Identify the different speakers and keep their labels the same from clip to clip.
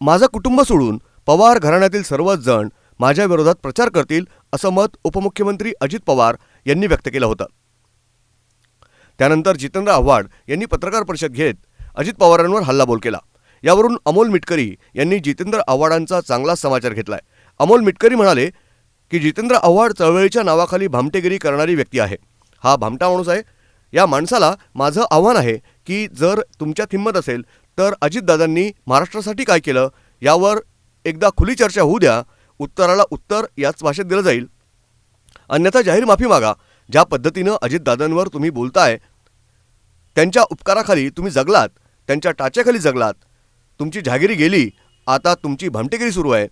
Speaker 1: माझं कुटुंब सोडून पवार घराण्यातील सर्वच जण माझ्या विरोधात प्रचार करतील असं मत उपमुख्यमंत्री अजित पवार यांनी व्यक्त केलं होतं। त्यानंतर जितेंद्र आव्हाड यांनी पत्रकार परिषद घेत अजित पवारांवर हल्लाबोल केला। यावरून अमोल मिटकरी यांनी जितेंद्र आव्हाडांचा चांगला समाचार घेतलाय। अमोल मिटकरी म्हणाले की जितेंद्र आव्हाड चळवळीच्या नावाखाली भामटेगिरी करणारी व्यक्ती आहे। हा भामटा माणूस आहे। या माणसाला माझं आव्हान आहे की जर तुमच्यात हिंमत असेल तर अजितदादांनी महाराष्ट्रासाठी काय केलं यावर एकदा खुली चर्चा होऊ द्या। उत्तराला उत्तर याच भाषेत दिलं जाईल, अन्यथा जाहीर माफी मागा। ज्या पद्धतीनं अजितदादांवर तुम्ही बोलताय, त्यांच्या उपकाराखाली तुम्ही जगलात, त्यांच्या टाच्याखाली जगलात, तुमची जहागिरी गेली, आता तुमची भामटेगिरी सुरू आहे।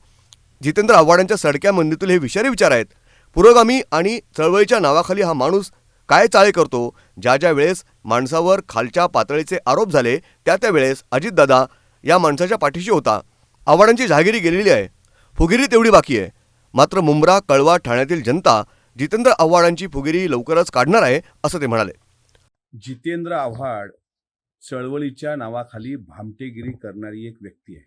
Speaker 1: जितेंद्र आव्हाडांच्या सडक्या मंदीतील हे विषारी विचार आहेत। पुरोगामी आणि चळवळीच्या नावाखाली हा माणूस काय चाळे करतो। ज्या ज्या वेळेस माणसावर खालच्या पातळीचे आरोप झाले त्या वेळेस अजितदादा या माणसाच्या पाठीशी होता। आव्हाडांची जहागिरी गेलेली आहे, फुगिरी तेवढी बाकी आहे। मात्र मुंब्रा, कळवा, ठाण्यातील जनता जितेंद्र आव्हाडांची फुगिरी लवकरच काढणार आहे असं ते म्हणाले।
Speaker 2: जितेंद्र आव्हाड चळवळीच्या नावाखाली भामटेगिरी करणारी एक व्यक्ती आहे।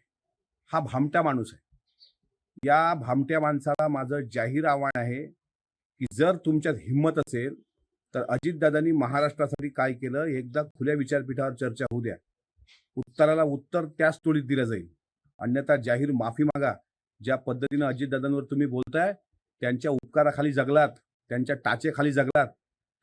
Speaker 2: हा भामटा माणूस आहे। या भामट्या माणसाला माझं जाहीर आव्हान आहे की जर तुमच्यात हिंमत असेल तर अजितदादांनी महाराष्ट्रासाठी काय केलं एकदा खुल्या विचारपीठावर चर्चा होऊ द्या। उत्तराला उत्तर त्याच तोडीत दिलं जाईल, अन्यथा जाहीर माफी मागा। ज्या पद्धतीनं अजितदादांवर तुम्ही बोलताय, त्यांच्या उपकाराखाली जगलात, त्यांच्या टाचेखाली जगलात,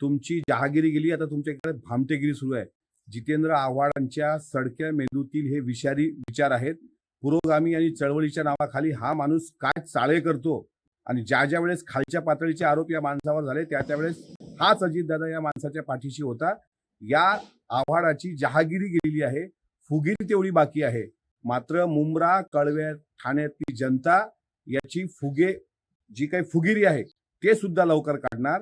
Speaker 2: तुमची जहागिरी गेली, आता तुमच्याकडे भामटेगिरी सुरू आहे। जितेंद्र आव्हाडांच्या सडक्या मेंदूतील हे विषारी विचार आहेत। पुरोगामी आणि चळवळीच्या नावाखाली हा माणूस काय चाळे करतो आणि ज्या ज्या वेळेस खालच्या पातळीचे आरोप या माणसावर झाले त्या वेळेस हाच अजितदादा या माणसाच्या पाठीशी होता। या आव्हाडाची जहागिरी गेलेली आहे, फुगिरी तेवढी बाकी आहे। मात्र मुंब्रा, कळव्या, ठाण्यातली जनता याची जी काही फुगिरी आहे ते सुद्धा लवकर काढणार।